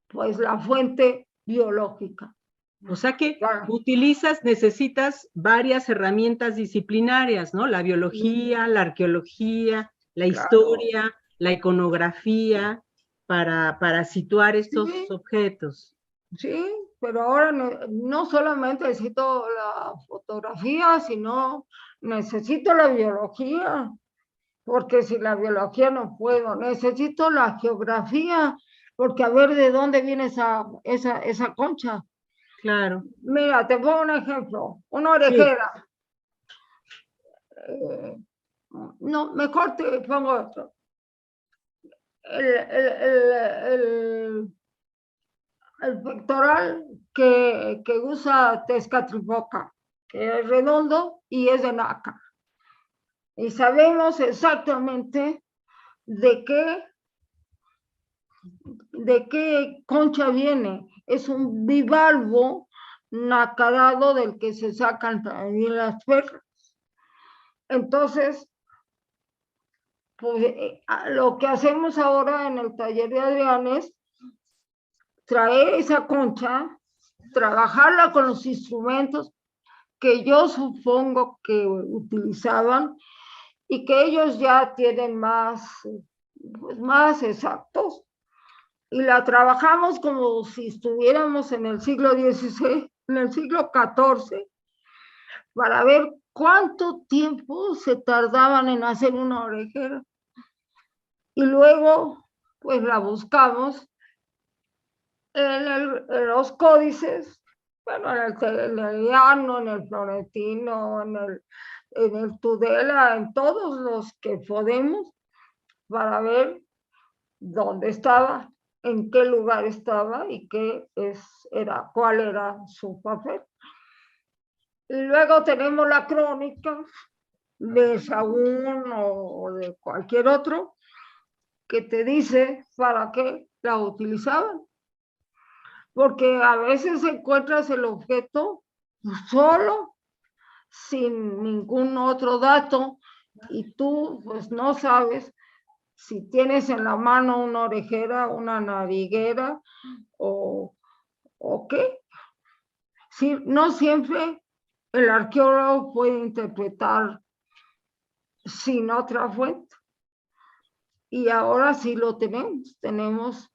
pues la fuente biológica. O sea que Claro. necesitas varias herramientas disciplinarias, ¿no? La biología, la arqueología, la historia, la iconografía, para situar estos objetos. Sí, pero ahora no solamente necesito la fotografía, sino necesito la biología, porque sin la biología no puedo. Necesito la geografía, porque a ver de dónde viene esa concha. Claro. Mira, te pongo un ejemplo, una orejera. No, mejor te pongo otro. El pectoral que usa Tezcatlipoca, que es redondo y es de nácar. Y sabemos exactamente de qué concha viene. Es un bivalvo nacarado del que se sacan también las perlas. Entonces, pues, lo que hacemos ahora en el taller de Adrián es traer esa concha, trabajarla con los instrumentos que yo supongo que utilizaban y que ellos ya tienen más exactos. Y la trabajamos como si estuviéramos en el siglo XVI, en el siglo XIV, para ver cuánto tiempo se tardaban en hacer una orejera. Y luego, pues la buscamos en los códices, bueno, en el Tilleriano, en el Florentino, en el Tudela, en todos los que podemos, para ver dónde estaba, en qué lugar estaba y cuál era su papel. Y luego tenemos la crónica de Sahagún o de cualquier otro que te dice para qué la utilizaban. Porque a veces encuentras el objeto solo, sin ningún otro dato, y tú pues no sabes si tienes en la mano una orejera, una nariguera o qué. Sí, no siempre el arqueólogo puede interpretar sin otra fuente. Y ahora sí lo tenemos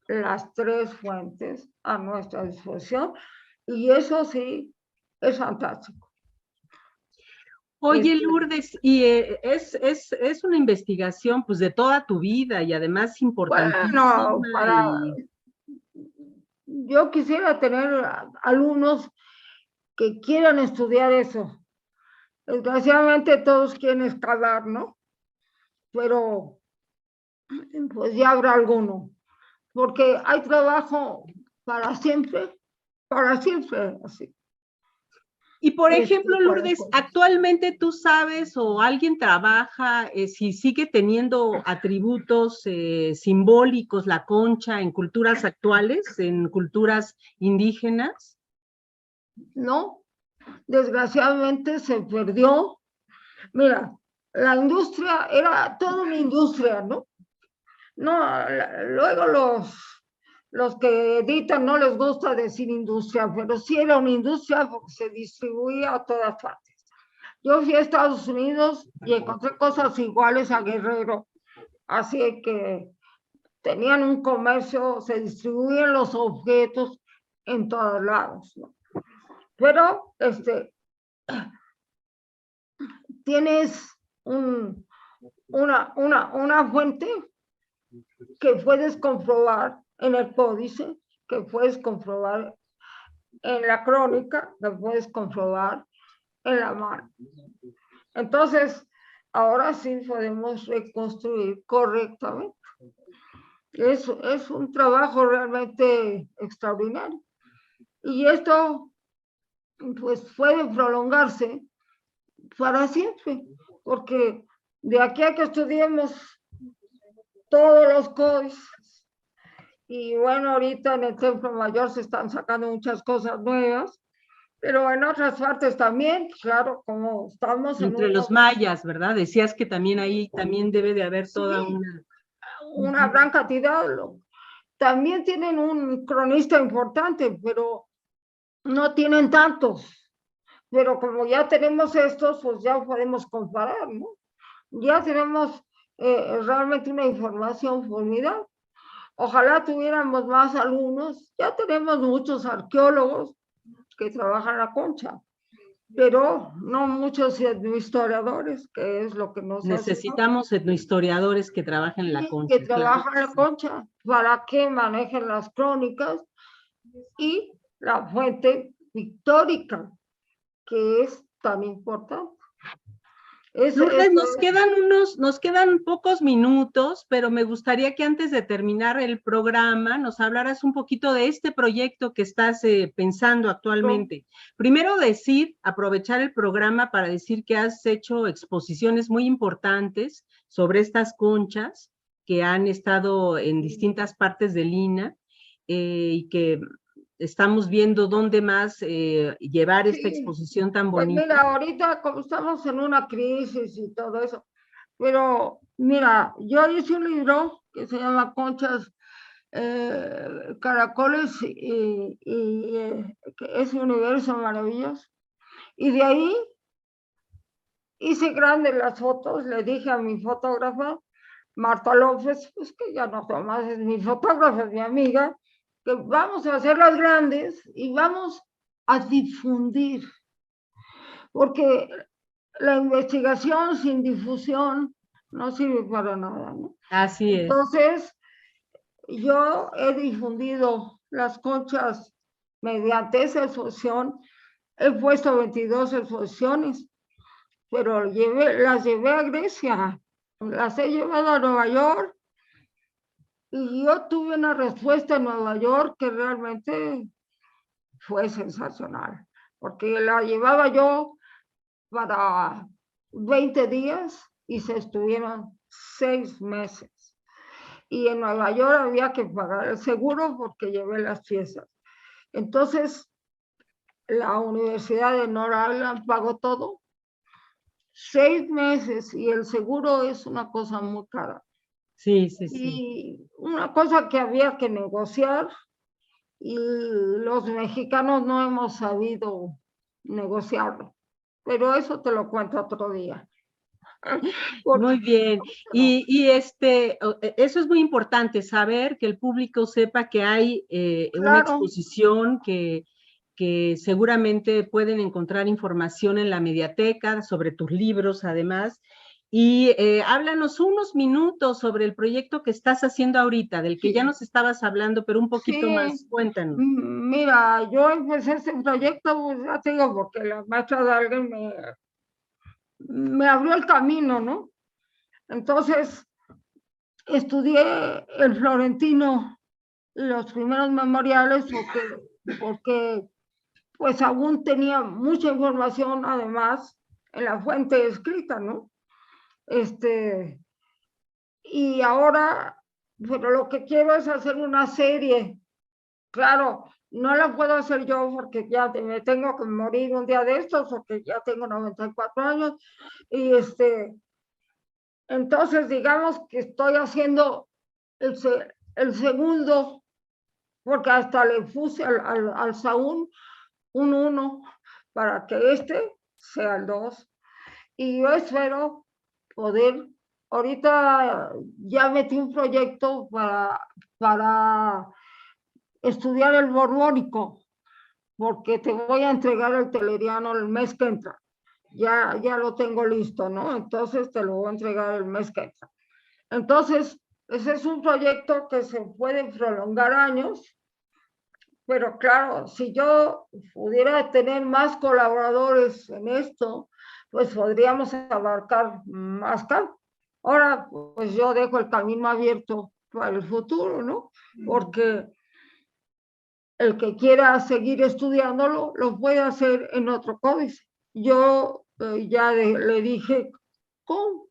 las tres fuentes a nuestra disposición y eso sí es fantástico. Oye, Lourdes, y es una investigación pues de toda tu vida y además importantísima. Bueno, yo quisiera tener alumnos que quieran estudiar eso. Desgraciadamente todos quieren escalar, ¿no? Pero pues ya habrá alguno, porque hay trabajo para siempre, así. Y por ejemplo, Lourdes, actualmente tú sabes o alguien trabaja, si sigue teniendo atributos simbólicos la concha en culturas actuales, en culturas indígenas. No, desgraciadamente se perdió. Mira, la industria era toda una industria, ¿no? No, luego los que editan no les gusta decir industria, pero sí era una industria porque se distribuía a todas partes. Yo fui a Estados Unidos y encontré cosas iguales a Guerrero, así que tenían un comercio, se distribuían los objetos en todos lados, ¿no? Pero tienes una fuente que puedes comprobar en el códice, que puedes comprobar en la crónica, que puedes comprobar en la mano. Entonces, ahora sí podemos reconstruir correctamente. Es un trabajo realmente extraordinario. Y esto, pues, puede prolongarse para siempre, porque de aquí a que estudiemos todos los códices, y bueno, ahorita en el Templo Mayor se están sacando muchas cosas nuevas, pero en otras partes también, claro, como estamos entre los mayas, ¿verdad? Decías que también ahí también debe de haber toda una gran cantidad. También tienen un cronista importante, pero no tienen tantos. Pero como ya tenemos estos, pues ya podemos comparar, ¿no? Ya tenemos realmente una información formidable. Ojalá tuviéramos más alumnos. Ya tenemos muchos arqueólogos que trabajan la concha, pero no muchos etnohistoriadores, que es lo que nos necesitamos etnohistoriadores que trabajen en la concha. Que trabajan la concha para que manejen las crónicas y la fuente pictórica, que es tan importante. Lourdes, nos quedan pocos minutos, pero me gustaría que antes de terminar el programa nos hablaras un poquito de este proyecto que estás pensando actualmente. Primero aprovechar el programa para decir que has hecho exposiciones muy importantes sobre estas conchas que han estado en distintas partes de Lina y que estamos viendo dónde más llevar esta exposición tan bonita. Pues mira, ahorita como estamos en una crisis y todo eso, pero mira, yo hice un libro que se llama Conchas, Caracoles y ese universo maravilloso. Y de ahí hice grandes las fotos, le dije a mi fotógrafa, Marta López, pues que ya no más es mi fotógrafa, es mi amiga, que vamos a hacerlas grandes y vamos a difundir, porque la investigación sin difusión no sirve para nada, ¿no? Así es. Entonces, yo he difundido las conchas mediante esa exposición, he puesto 22 exposiciones, pero las llevé a Grecia, las he llevado a Nueva York, y yo tuve una respuesta en Nueva York que realmente fue sensacional, porque la llevaba yo para 20 días y se estuvieron 6 meses. Y en Nueva York había que pagar el seguro porque llevé las piezas. Entonces, la Universidad de North Island pagó todo. 6 meses y el seguro es una cosa muy cara. Sí. Y una cosa que había que negociar y los mexicanos no hemos sabido negociarlo, pero eso te lo cuento otro día. Porque, Muy bien. Eso es muy importante, saber que el público sepa que hay una claro, exposición que seguramente pueden encontrar información en la mediateca sobre tus libros, además. Y háblanos unos minutos sobre el proyecto que estás haciendo ahorita, del que ya sí, nos estabas hablando, pero un poquito sí. más. Cuéntanos. Mira, yo empecé este proyecto, pues, ya te digo, porque la maestra de alguien me abrió el camino, ¿no? Entonces, estudié el Florentino, los primeros memoriales, porque pues aún tenía mucha información, además, en la fuente escrita, ¿no? Este, y ahora, pero lo que quiero es hacer una serie. Claro, no la puedo hacer yo porque ya me tengo que morir un día de estos, porque ya tengo 94 años. Y entonces, digamos que estoy haciendo el segundo, porque hasta le puse al Saúl un 1 para que este sea el 2. Y yo espero poder, ahorita ya metí un proyecto para estudiar el borbónico, porque te voy a entregar el Teleriano el mes que entra. Ya lo tengo listo, ¿no? Entonces te lo voy a entregar el mes que entra. Entonces, ese es un proyecto que se puede prolongar años, pero claro, si yo pudiera tener más colaboradores en esto, pues podríamos abarcar más campo. Ahora, pues yo dejo el camino abierto para el futuro, ¿no? Porque el que quiera seguir estudiándolo, lo puede hacer en otro códice. Yo ya le dije, ¿cómo?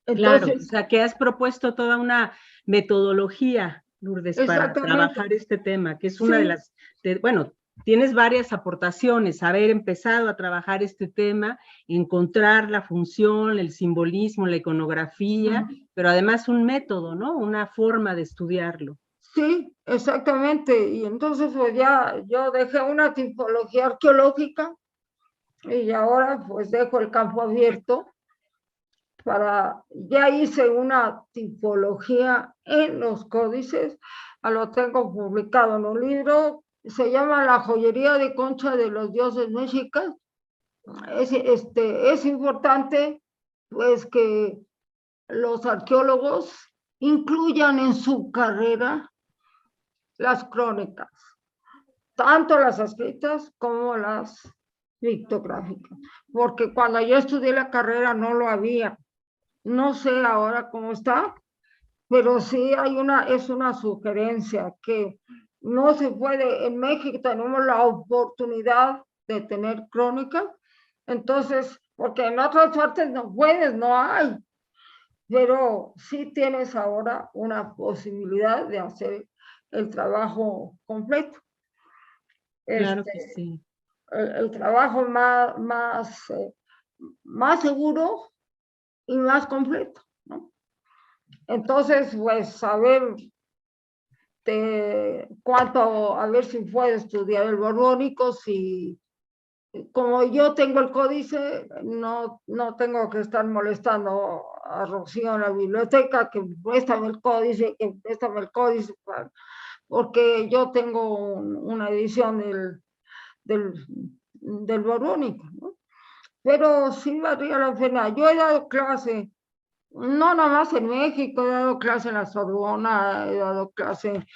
Claro, o Entonces, sea, que has propuesto toda una metodología, Lourdes, para exactamente, trabajar este tema, que es una de sí, las, bueno, tienes varias aportaciones, haber empezado a trabajar este tema, encontrar la función, el simbolismo, la iconografía, pero además un método, ¿no? Una forma de estudiarlo. sí, exactamente. Y entonces, pues ya yo dejé una tipología arqueológica y ahora pues dejo el campo abierto ya hice una tipología en los códices, lo tengo publicado en un libro, se llama La joyería de concha de los dioses mexicas. Es importante pues que los arqueólogos incluyan en su carrera las crónicas, tanto las escritas como las pictográficas, porque cuando yo estudié la carrera no lo había. No sé ahora cómo está, pero sí es una sugerencia que no se puede, en México tenemos la oportunidad de tener crónicas, entonces, porque en otras partes no puedes, no hay, pero sí tienes ahora una posibilidad de hacer el trabajo completo. Claro que Este, sí. el trabajo más seguro y más completo, ¿no? Entonces, pues, a ver a ver si puedo estudiar el borbónico, si como yo tengo el códice, no tengo que estar molestando a Rocío en la biblioteca, que préstame el códice, porque yo tengo una edición del borbónico, ¿no? Pero sí valdría la pena. Yo he dado clase, no nada más en México, he dado clase en la Sorbona, he dado clase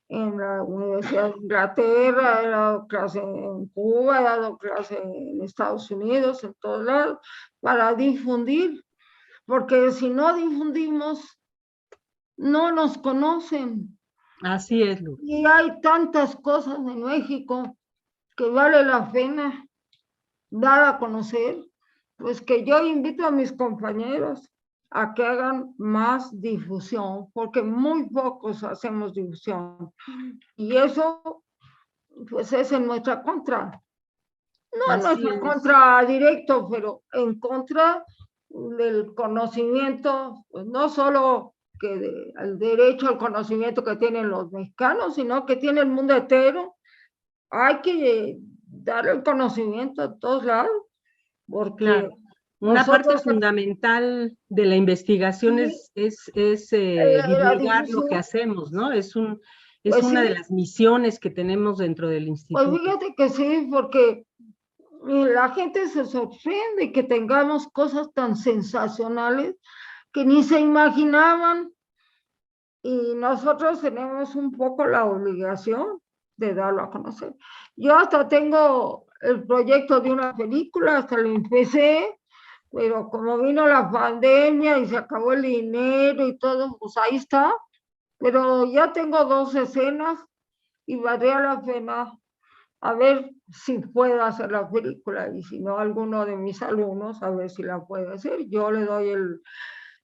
en la Universidad de Inglaterra, he dado clase en Cuba, he dado clase en Estados Unidos, en todos lados, para difundir, porque si no difundimos, no nos conocen. Así es, Lourdes. Y hay tantas cosas en México que vale la pena dar a conocer, pues que yo invito a mis compañeros a que hagan más difusión, porque muy pocos hacemos difusión. Y eso, pues es en nuestra contra. No en Así nuestra es. contra directo, pero en contra del conocimiento, pues no solo el derecho al conocimiento que tienen los mexicanos, sino que tiene el mundo entero. Hay que dar el conocimiento a todos lados, porque Claro. Una parte Nosotros, fundamental de la investigación sí, es la divulgar lo que difusión, hacemos, ¿no? Es pues una de sí, las misiones que tenemos dentro del pues instituto. fíjate que sí, porque la gente se sorprende que tengamos cosas tan sensacionales que ni se imaginaban y nosotros tenemos un poco la obligación de darlo a conocer. Yo hasta tengo el proyecto de una película, hasta lo empecé, pero como vino la pandemia y se acabó el dinero y todo, pues ahí está. Pero ya tengo 2 escenas y valdría la pena a ver si puedo hacer la película y si no, alguno de mis alumnos a ver si la puede hacer. Yo le doy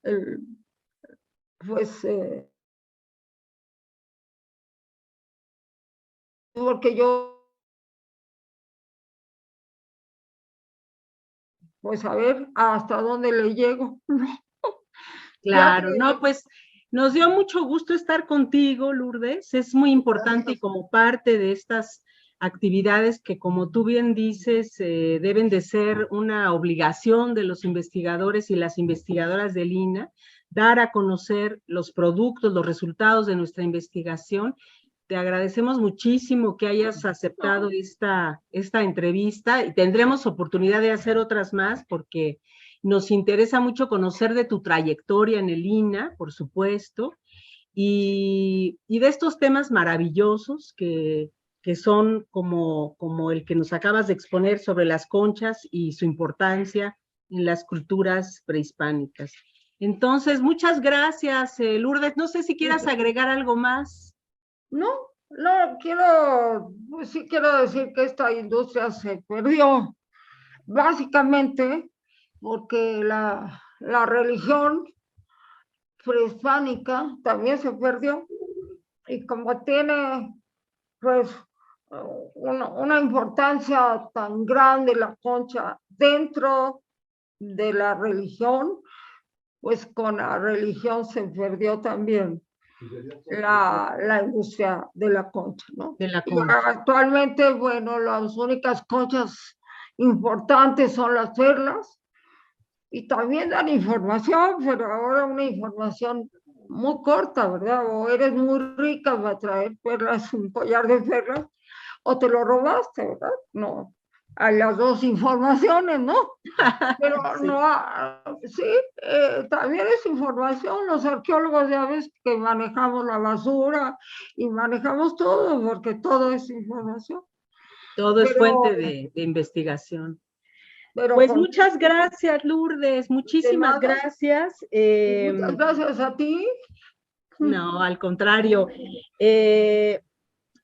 el pues, porque yo, pues a ver hasta dónde le llego. Ya Claro, no, pues nos dio mucho gusto estar contigo, Lourdes. Es muy importante y como parte de estas actividades que, como tú bien dices, deben de ser una obligación de los investigadores y las investigadoras del INA, dar a conocer los productos, los resultados de nuestra investigación. Te agradecemos muchísimo que hayas aceptado esta entrevista y tendremos oportunidad de hacer otras más porque nos interesa mucho conocer de tu trayectoria en el INA, por supuesto, y de estos temas maravillosos que son como el que nos acabas de exponer sobre las conchas y su importancia en las culturas prehispánicas. Entonces, muchas gracias, Lourdes. No sé si quieras agregar algo más. no, no quiero, pues sí quiero decir que esta industria se perdió, básicamente porque la religión prehispánica también se perdió y como tiene pues una importancia tan grande la concha dentro de la religión, pues con la religión se perdió también la industria de la concha, ¿no? De la Y concha. actualmente, bueno, las únicas conchas importantes son las perlas y también dan información, pero ahora una información muy corta, ¿verdad? O eres muy rica para traer perlas, un collar de perlas, o te lo robaste, ¿verdad? No, hay las dos informaciones, ¿no? Pero Sí. no, sí, también es información. Los arqueólogos ya ves que manejamos la basura y manejamos todo, porque todo es información. Todo es Pero, fuente de investigación. pero Pues con muchas gracias, Lourdes, de muchísimas nada, gracias. muchas gracias a ti. No, al contrario. Eh,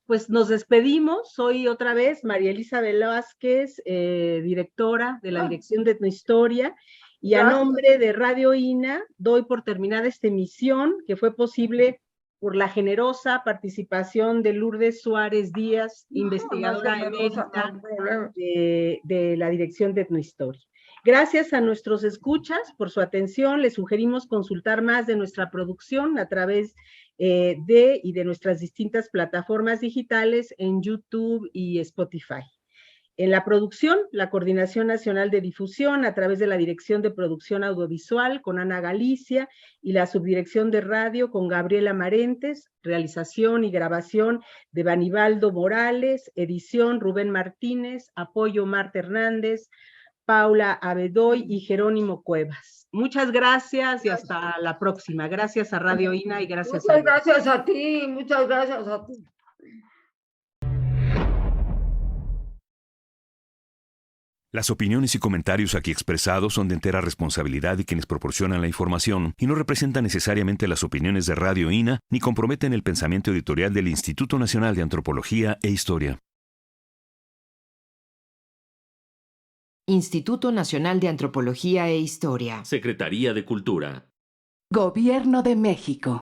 pues nos despedimos. Soy otra vez María Elisa Velázquez, directora de la Dirección de Etnohistoria, y a Gracias. nombre de Radio INA doy por terminada esta emisión que fue posible por la generosa participación de Lourdes Suárez Díaz, Más investigadora generosa, no hay emérita problema. de la Dirección de Etnohistoria. Gracias a nuestros escuchas por su atención. Les sugerimos consultar más de nuestra producción a través de nuestras distintas plataformas digitales en YouTube y Spotify. En la producción, la Coordinación Nacional de Difusión a través de la Dirección de Producción Audiovisual con Ana Galicia y la Subdirección de Radio con Gabriela Marentes, realización y grabación de Banibaldo Morales, edición Rubén Martínez, apoyo Marta Hernández, Paula Abedoy y Jerónimo Cuevas. Muchas gracias y hasta la próxima. Gracias a Radio INA y gracias a Muchas gracias a ti, muchas gracias a ti. Las opiniones y comentarios aquí expresados son de entera responsabilidad de quienes proporcionan la información y no representan necesariamente las opiniones de Radio INA ni comprometen el pensamiento editorial del Instituto Nacional de Antropología e Historia. Instituto Nacional de Antropología e Historia. Secretaría de Cultura. Gobierno de México.